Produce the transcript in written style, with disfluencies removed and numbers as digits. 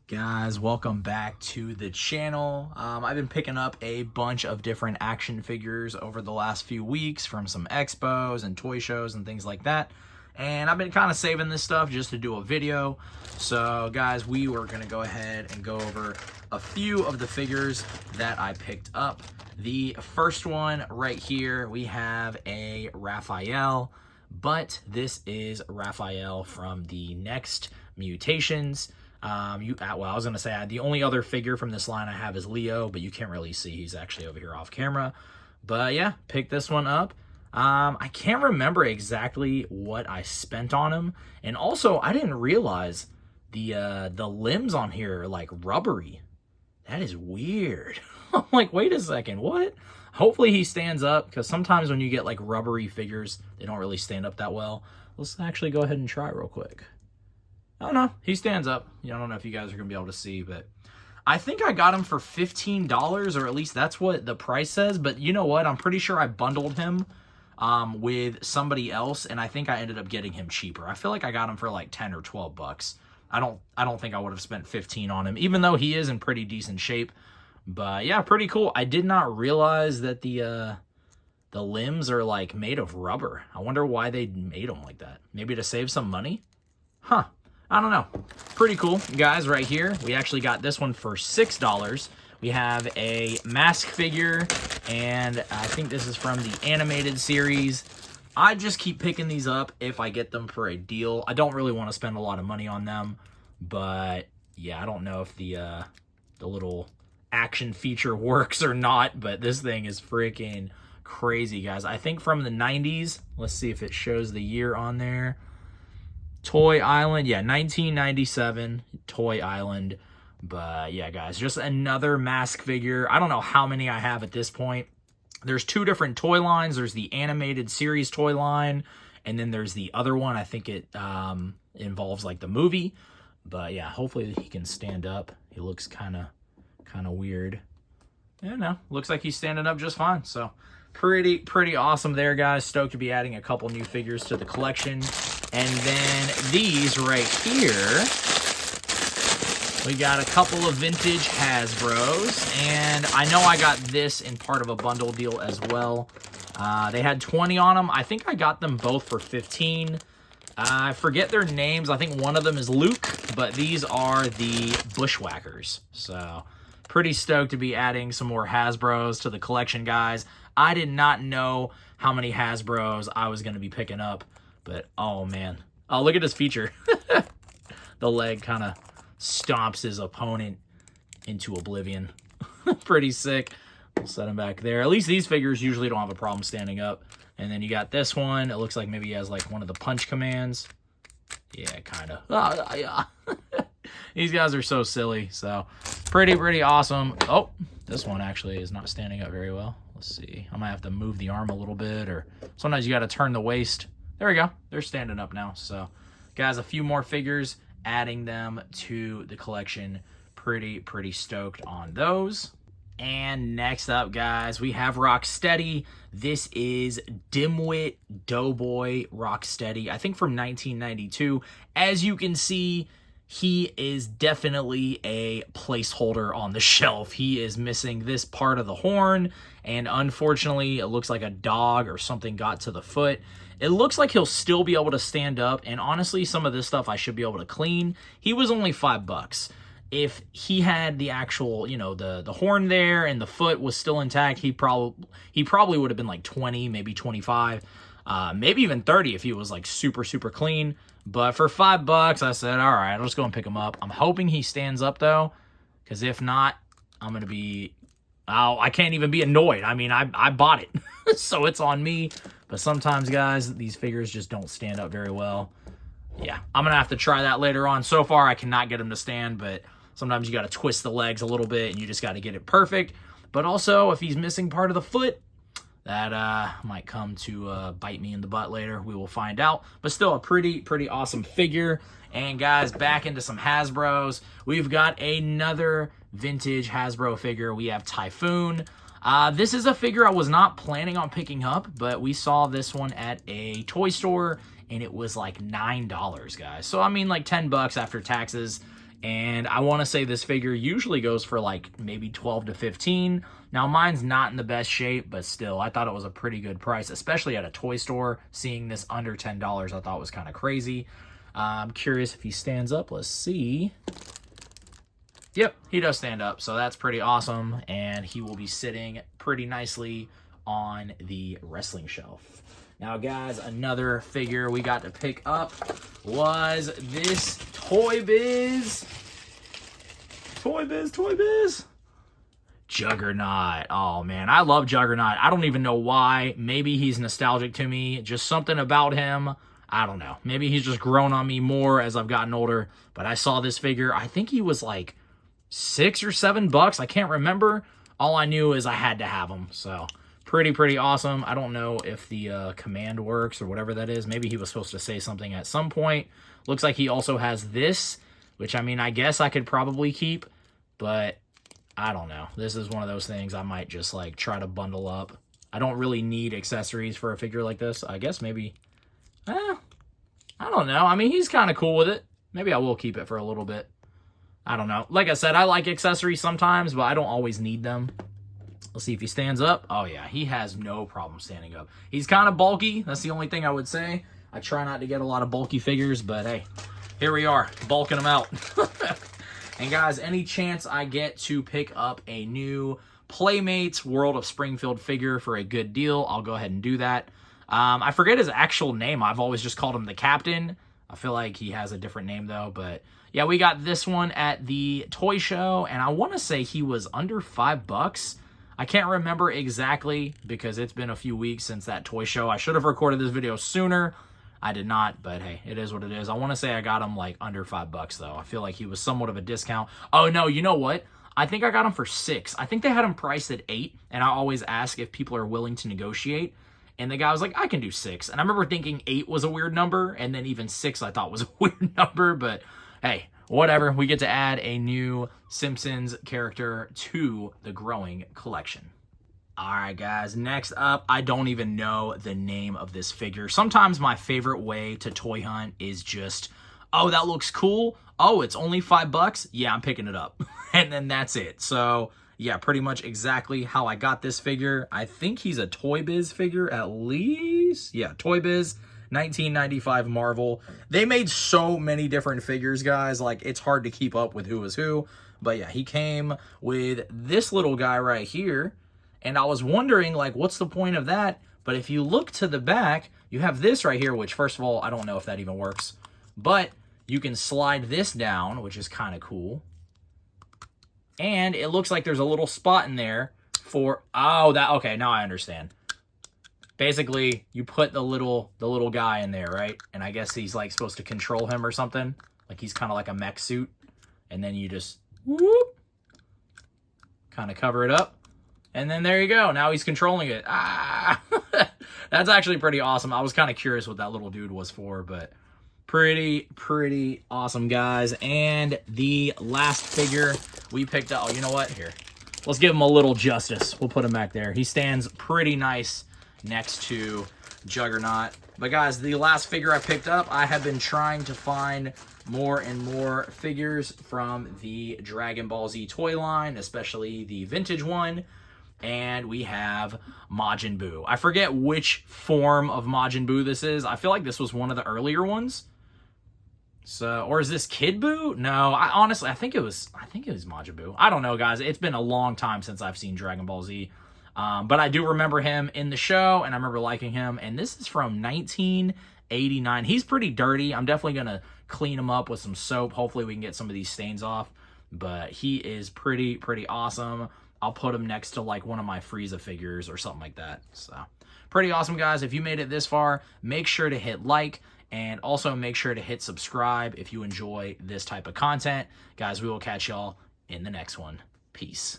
Guys, welcome back to the channel. I've been picking up a bunch of different action figures over the last few weeks from some expos and toy shows and things like that. And I've been kind of saving this stuff just to do a video. So guys, we were going to go ahead and go over a few of the figures that I picked up. The first one right here, we have a Raphael, but this is Raphael from the Next Mutations. I was going to say the only other figure from this line I have is Leo, but you can't really see. He's actually over here off camera. But yeah, pick this one up. I can't remember exactly what I spent on him. And also, I didn't realize the limbs on here are like rubbery. That is weird. I'm like, wait a second, what? Hopefully he stands up, because sometimes when you get like rubbery figures, they don't really stand up that well. Let's actually go ahead and try real quick. Oh no, he stands up. I don't know if you guys are going to be able to see, but I think I got him for $15, or at least that's what the price says. But you know what? I'm pretty sure I bundled him with somebody else, and I think I ended up getting him cheaper. I feel like I got him for like 10 or 12 bucks. I don't think I would have spent 15 on him, even though he is in pretty decent shape. But yeah, pretty cool. I did not realize that the limbs are like made of rubber. I wonder why they made them like that. Maybe to save some money? Huh. I don't know. Pretty cool, guys, right here. We actually got this one for $6. We have a Mask figure, and I think this is from the animated series. I just keep picking these up if I get them for a deal. I don't really want to spend a lot of money on them, but yeah, I don't know if the little action feature works or not, but this thing is freaking crazy, guys. I think from the 90s. Let's see if it shows the year on there. Toy Island, yeah, 1997, Toy Island. But yeah, guys, just another Mask figure. I don't know how many I have at this point. There's two different toy lines. There's the animated series toy line, and then there's the other one. I think it involves like the movie. But yeah, hopefully he can stand up. He looks kind of weird. Yeah, no, looks like he's standing up just fine. So pretty awesome there, guys. Stoked to be adding a couple new figures to the collection. And then these right here, we got a couple of vintage Hasbros, and I know I got this in part of a bundle deal as well. They had 20 on them. I think I got them both for 15. I forget their names. I think one of them is Luke, but these are the Bushwhackers. So pretty stoked to be adding some more Hasbros to the collection, guys. I did not know how many Hasbros I was going to be picking up. But, oh, man. Oh, look at this feature. The leg kind of stomps his opponent into oblivion. Pretty sick. We'll set him back there. At least these figures usually don't have a problem standing up. And then you got this one. It looks like maybe he has, like, one of the punch commands. Yeah, kind of. Oh, yeah. These guys are so silly. So, pretty awesome. Oh, this one actually is not standing up very well. Let's see. I might have to move the arm a little bit, or sometimes you got to turn the waist. There we go. They're standing up now. So, guys, a few more figures, adding them to the collection. Pretty stoked on those. And next up, guys, we have Rocksteady. This is Dimwit Doughboy Rocksteady, I think from 1992. As you can see, he is definitely a placeholder on the shelf. He is missing this part of the horn, and unfortunately, it looks like a dog or something got to the foot. It looks like he'll still be able to stand up, and honestly, some of this stuff I should be able to clean. He was only $5. If he had the actual, the horn there and the foot was still intact, he probably would have been like 20, maybe 25, maybe even 30 if he was like super clean. But for $5, I said, all right, I'll just go and pick him up. I'm hoping he stands up though, because if not, I'm gonna be, I can't even be annoyed. I mean, I bought it, so it's on me. But sometimes, guys, these figures just don't stand up very well. Yeah, I'm going to have to try that later on. So far, I cannot get them to stand, but sometimes you got to twist the legs a little bit, and you just got to get it perfect. But also, if he's missing part of the foot, that might come to bite me in the butt later. We will find out. But still, a pretty awesome figure. And, guys, back into some Hasbros. We've got another vintage Hasbro figure. We have Typhoon. This is a figure I was not planning on picking up, but we saw this one at a toy store, and it was like $9, guys. So, I mean, like $10 after taxes And I want to say this figure usually goes for like maybe 12 to 15. Now mine's not in the best shape, but still, I thought it was a pretty good price, especially at a toy store. Seeing this under $10, I thought was kind of crazy. I'm curious if he stands up. Let's see. Yep, he does stand up, so that's pretty awesome. And he will be sitting pretty nicely on the wrestling shelf. Now, guys, another figure we got to pick up was this Toy Biz. Toy Biz. Juggernaut. Oh, man, I love Juggernaut. I don't even know why. Maybe he's nostalgic to me. Just something about him. I don't know. Maybe he's just grown on me more as I've gotten older. But I saw this figure. I think he was like $6 or $7. I can't remember. All I knew is I had to have him. So pretty awesome. I don't know if the command works or whatever that is. Maybe he was supposed to say something at some point. Looks like he also has this, which, I mean, I guess I could probably keep, but I don't know. This is one of those things I might just like try to bundle up. I don't really need accessories for a figure like this. I guess maybe, I don't know. I mean, he's kind of cool with it. Maybe I will keep it for a little bit. I don't know. Like I said, I like accessories sometimes, but I don't always need them. Let's see if he stands up. Oh, yeah, he has no problem standing up. He's kind of bulky. That's the only thing I would say. I try not to get a lot of bulky figures, but hey, here we are, bulking them out. And guys, any chance I get to pick up a new Playmates World of Springfield figure for a good deal, I'll go ahead and do that. I forget his actual name. I've always just called him the Captain. I feel like he has a different name, though, but yeah, we got this one at the toy show, and I want to say he was under $5. I can't remember exactly because it's been a few weeks since that toy show. I should have recorded this video sooner. I did not, but hey, it is what it is. I want to say I got him like under $5 though. I feel like he was somewhat of a discount. Oh no, you know what? I think I got him for $6. I think they had him priced at $8, and I always ask if people are willing to negotiate. And the guy was like, I can do $6. And I remember thinking 8 was a weird number, and then even 6 I thought was a weird number, but hey, whatever. We get to add a new Simpsons character to the growing collection. All right, guys, next up, I don't even know the name of this figure. Sometimes my favorite way to toy hunt is just, oh, that looks cool. Oh, it's only $5. Yeah, I'm picking it up. And then that's it. So yeah, pretty much exactly how I got this figure. I think he's a Toy Biz figure at least. Yeah, Toy Biz, 1995 Marvel. They made so many different figures, guys. Like, it's hard to keep up with who is who. But yeah, he came with this little guy right here. And I was wondering, like, what's the point of that? But if you look to the back, you have this right here, which, first of all, I don't know if that even works. But you can slide this down, which is kind of cool. And it looks like there's a little spot in there for, oh, that, okay, now I understand. Basically, you put the little guy in there, right? And I guess he's, like, supposed to control him or something. Like, he's kind of like a mech suit. And then you just, whoop, kind of cover it up. And then there you go. Now he's controlling it. Ah! That's actually pretty awesome. I was kind of curious what that little dude was for, but pretty awesome, guys. And the last figure we picked up. Oh, you know what? Here, let's give him a little justice. We'll put him back there. He stands pretty nice next to Juggernaut. But guys, the last figure I picked up, I have been trying to find more and more figures from the Dragon Ball Z toy line, especially the vintage one. And we have Majin Buu. I forget which form of Majin Buu this is. I feel like this was one of the earlier ones. So, or is this Kid Buu? No, honestly, I think it was Majin Buu. I don't know, guys. It's been a long time since I've seen Dragon Ball Z. But I do remember him in the show, and I remember liking him. And this is from 1989. He's pretty dirty. I'm definitely going to clean him up with some soap. Hopefully we can get some of these stains off. But he is pretty awesome. I'll put him next to like one of my Frieza figures or something like that. So pretty awesome, guys. If you made it this far, make sure to hit like, and also make sure to hit subscribe if you enjoy this type of content. Guys, we will catch y'all in the next one. Peace.